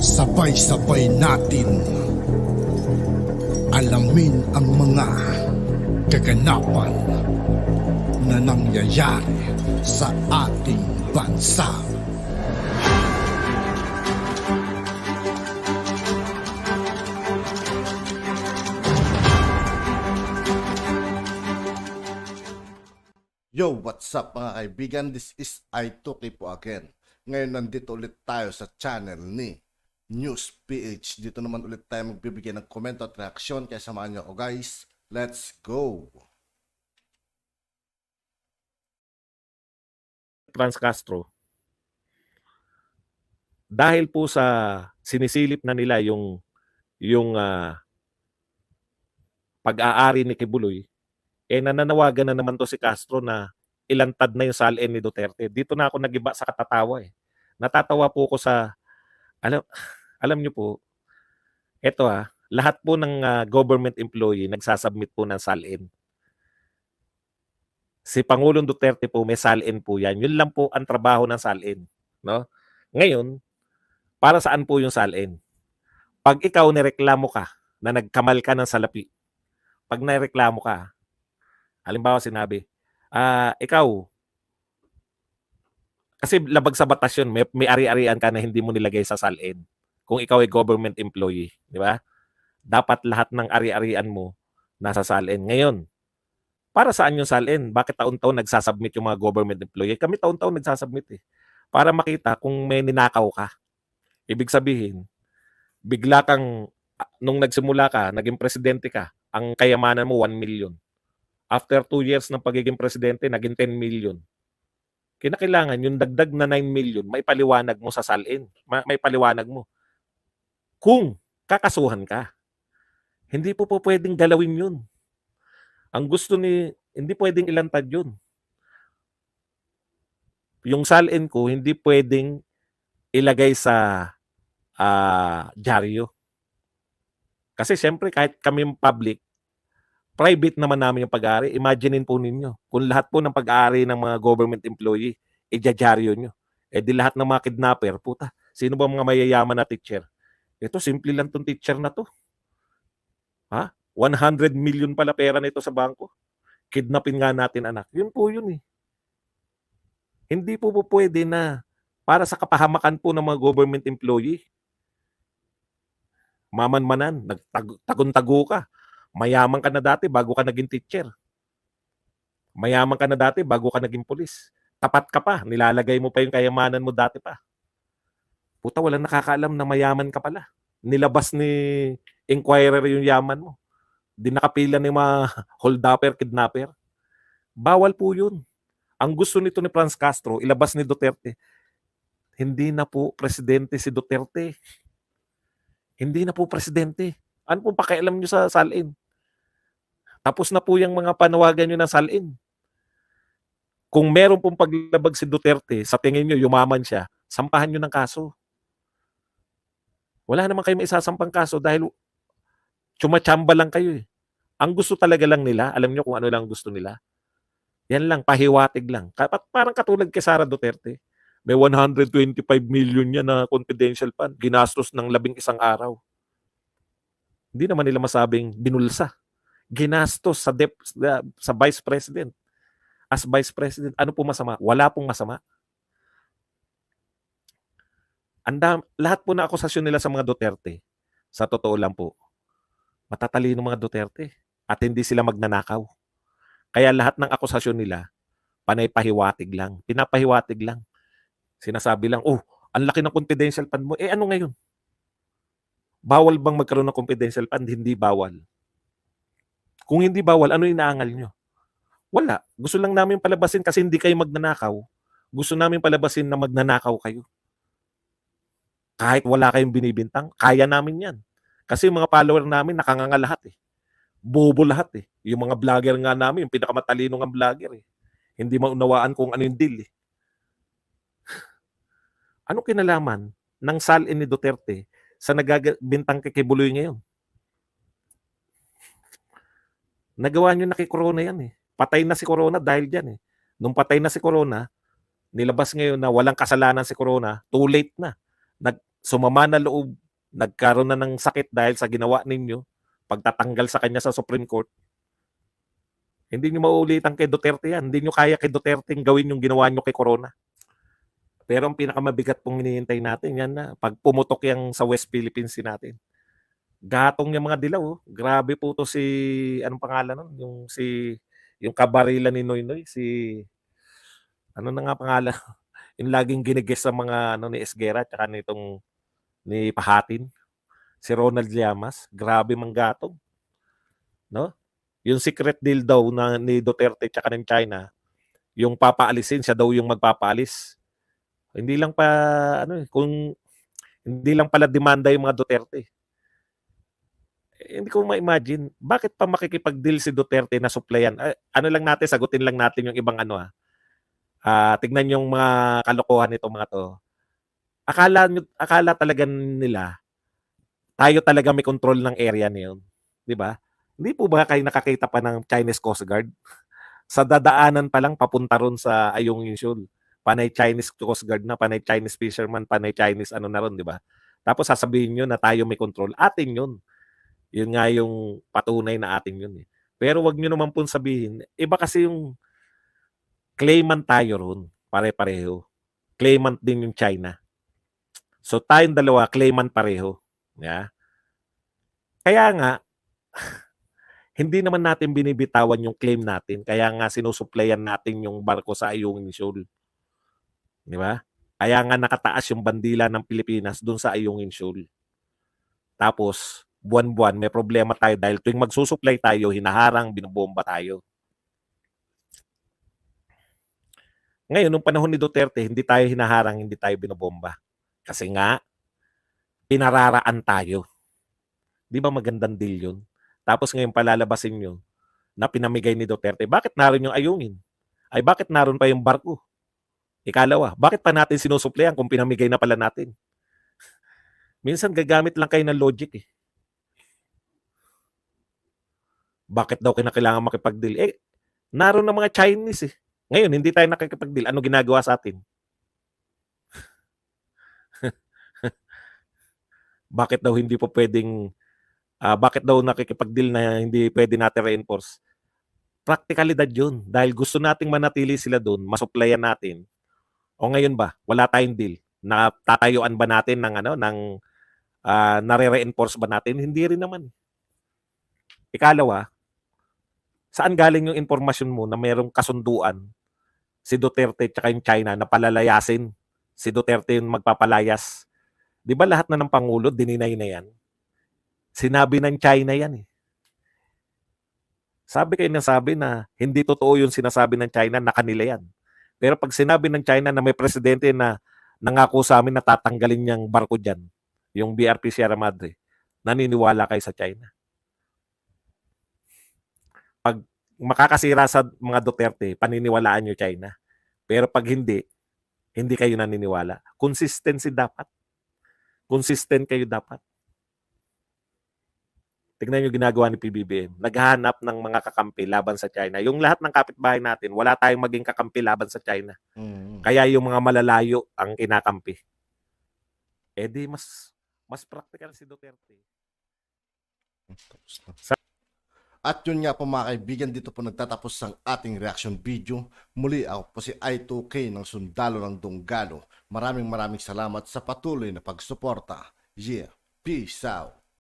Sabay-sabay natin alamin ang mga kaganapan na nangyayari sa ating bansa. Yo, what's up mga kaibigan? This is I2K po again. Ngayon nandito ulit tayo sa channel ni News PH. Dito naman ulit tayo magbibigay ng komento at reaksyon. Kaya samahan niyo ako guys. Let's go! Franz Castro, dahil po sa sinisilip na nila yung pag-aari ni Kibuloy, nananawagan na naman to si Castro na ilantad na yung salin ni Duterte. Dito na ako nagiba sa katatawa eh. Natatawa po ko sa, alam niyo po, eto lahat po ng government employee nagsasubmit po ng salin. Si Pangulong Duterte po may salin po yan. Yun lang po ang trabaho ng salin. No? Ngayon, para saan po yung salin? Pag ikaw nireklamo ka na nagkamal ka ng salapi, pag nireklamo ka, halimbawa sinabi, ikaw, kasi labag sa batas yun, may ari-arian ka na hindi mo nilagay sa salin. Kung ikaw ay government employee, di ba? Dapat lahat ng ari-arian mo nasa salin. Ngayon, para saan yung salin? Bakit taon-taon nagsasubmit yung mga government employee? Kami taon-taon nagsasubmit eh. Para makita kung may ninakaw ka. Ibig sabihin, bigla kang, nung nagsimula ka, naging presidente ka, ang kayamanan mo 1 million. After 2 years ng pagiging presidente, naging 10 million. Kinakailangan yung dagdag na 9 million, may paliwanag mo sa salin. May paliwanag mo. Kung kakasuhan ka, hindi po pwedeng galawin yun. Ang gusto hindi pwedeng ilantad yun. Yung salin ko, hindi pwedeng ilagay sa dyaryo. Kasi siyempre, kahit kami public, private naman namin yung pag-aari. Imaginein po ninyo, kung lahat po ng pag-aari ng mga government employee, ijadyaryo nyo. Di lahat ng mga kidnapper, puta, sino ba mga mayayaman na teacher? Ito, simple lang tong teacher na to. 100 million pala pera nito sa bangko. Kidnapin nga natin anak. Yun po yun eh. Hindi po pwede na para sa kapahamakan po ng mga government employee. Maman-manan, nagtagon-tago ka. Mayaman ka na dati bago ka naging teacher. Mayaman ka na dati bago ka naging pulis. Tapat ka pa, nilalagay mo pa yung kayamanan mo dati pa. Puta, walang nakakaalam na mayaman ka pala. Nilabas ni Inquirer yung yaman mo. Di nakapila ng mga hold-upper, kidnapper. Bawal po yun. Ang gusto nito ni Franz Castro, ilabas ni Duterte. Hindi na po presidente si Duterte. Hindi na po presidente. Ano po pakialam nyo sa salin? Tapos na po yung mga panawagan nyo ng salin. Kung meron pong paglabag si Duterte, sa tingin nyo, yumaman siya, sampahan nyo ng kaso. Wala naman kayo maisasampang kaso dahil tsumachamba lang kayo eh. Ang gusto talaga lang nila, alam nyo kung ano lang gusto nila? Yan lang, pahiwatig lang. Parang katulad kay Sara Duterte. May 125 million yan na confidential fund. Ginastos ng 11 araw. Hindi naman nila masabing binulsa. Ginastos sa Vice President. As Vice President, ano po masama? Wala pong masama. Lahat po na akusasyon nila sa mga Duterte, sa totoo lang po, matatalino mga Duterte at hindi sila magnanakaw. Kaya lahat ng akusasyon nila, panay pahiwatig lang. Pinapahiwatig lang. Sinasabi lang, ang laki ng confidential fund mo. Ano ngayon? Bawal bang magkaroon ng confidential fund? Hindi bawal. Kung hindi bawal, ano inaangal nyo? Wala. Gusto lang namin palabasin kasi hindi kayo magnanakaw. Gusto namin palabasin na magnanakaw kayo. Kahit wala kayong binibintang, kaya namin yan. Kasi yung mga follower namin, nakanganga lahat eh. Bobo lahat eh. Yung mga vlogger nga namin, yung pinakamatalino ng vlogger eh. Hindi maunawaan kung ano yung deal eh. Ano kinalaman ng salin ni Duterte sa nagabintang kay Kibuloy ngayon? Nagawa nyo na kay Corona yan eh. Patay na si Corona dahil dyan eh. Nung patay na si Corona, nilabas ngayon na walang kasalanan si Corona, too late na. sumama na loob, nagkaroon na ng sakit dahil sa ginawa ninyo, pagtatanggal sa kanya sa Supreme Court, hindi nyo mauulitan kay Duterte yan. Hindi nyo kaya kay Duterte gawin yung ginawa nyo kay Corona. Pero ang pinakamabigat pong hinihintay natin, yan na. Pag pumutok yung sa West Philippines natin. Gatong yung mga dilaw. Oh. Grabe po to si, anong pangalan nun? Yung kabarila ni Noynoy. Ano na nga pangalan? Yung laging ginigis sa mga ni Esguerra tsaka ni Pahatin. Si Ronald Llamas. Grabe mang gatong. No? Yung secret deal daw ni Duterte tsaka ng China, yung papaalisin, siya daw yung magpapaalis. Hindi lang kung hindi lang pala demanda yung mga Duterte. Hindi ko ma-imagine, bakit pa makikipag-deal si Duterte na supplyan? Sagutin lang natin yung ibang tignan yung mga kalokohan nito mga to. Akala talaga nila, tayo talaga may control ng area niyon. Di ba? Hindi po ba kayo nakakita pa ng Chinese Coast Guard? Sa dadaanan pa lang papunta ron sa Ayungin Shoal. Panay Chinese Coast Guard na, panay Chinese fisherman, panay Chinese na ron, di ba? Tapos sasabihin nyo na tayo may control. Atin yun. Yun nga yung patunay na atin yun. Pero wag nyo naman pong sabihin, iba kasi yung claimant tayo ron, pare-pareho. Claimant din yung China. So tayong dalawa, claimant pareho. Yeah? Kaya nga, hindi naman natin binibitawan yung claim natin. Kaya nga sinusuplayan natin yung barko sa Ayungin Shoal. Di ba? Kaya nga nakataas yung bandila ng Pilipinas doon sa Ayungin Shoal. Tapos, buwan-buwan, may problema tayo dahil tuwing magsusupply tayo, hinaharang, binubomba tayo. Ngayon, nung panahon ni Duterte, hindi tayo hinaharang, hindi tayo binubomba. Kasi nga, pinararaan tayo. Di ba magandang deal yun? Tapos ngayon palalabasin nyo na pinamigay ni Duterte. Bakit naroon yung Ayungin? Ay bakit naroon pa yung barko? Ikalawa, bakit pa natin sinusuplayan kung pinamigay na pala natin? Minsan gagamit lang kayo ng logic eh. Bakit daw kinakailangan makipag-deal? Naroon na mga Chinese eh. Ngayon, hindi tayo nakikipag-deal. Ano ginagawa sa atin? Bakit daw hindi po pwedeng bakit daw nakikipag-deal na hindi pwede natin reinforce? Praktikalidad yun. Dahil gusto nating manatili sila doon, masuplayan natin. O ngayon ba, wala tayong deal. Natatayuan ba natin ng nare-reinforce ba natin? Hindi rin naman. Ikalawa, saan galing yung informasyon mo na mayroong kasunduan si Duterte at yung China na palalayasin? Si Duterte yung magpapalayas. Di ba lahat na ng Pangulo, dininay na yan? Sinabi ng China yan eh. Sabi na hindi totoo yung sinasabi ng China na kanila yan. Pero pag sinabi ng China na may presidente na nangako sa amin na tatanggalin niyang barko dyan, yung BRP Sierra Madre, naniniwala kayo sa China. Pag makakasira sa mga Duterte, paniniwalaan nyo China. Pero pag hindi kayo naniniwala. Consistency dapat. Consistent kayo dapat. Tignan nyo ginagawa ni PBBM. Naghahanap ng mga kakampi laban sa China. Yung lahat ng kapitbahay natin, wala tayong maging kakampi laban sa China. Kaya yung mga malalayo ang kinakampi. Di mas practical si Duterte. At yun nga po mga kaibigan, dito po nagtatapos ang ating reaction video. Muli ako po si I2K ng Sundalo ng Dunggalo. Maraming salamat sa patuloy na pagsuporta. Yeah, peace out.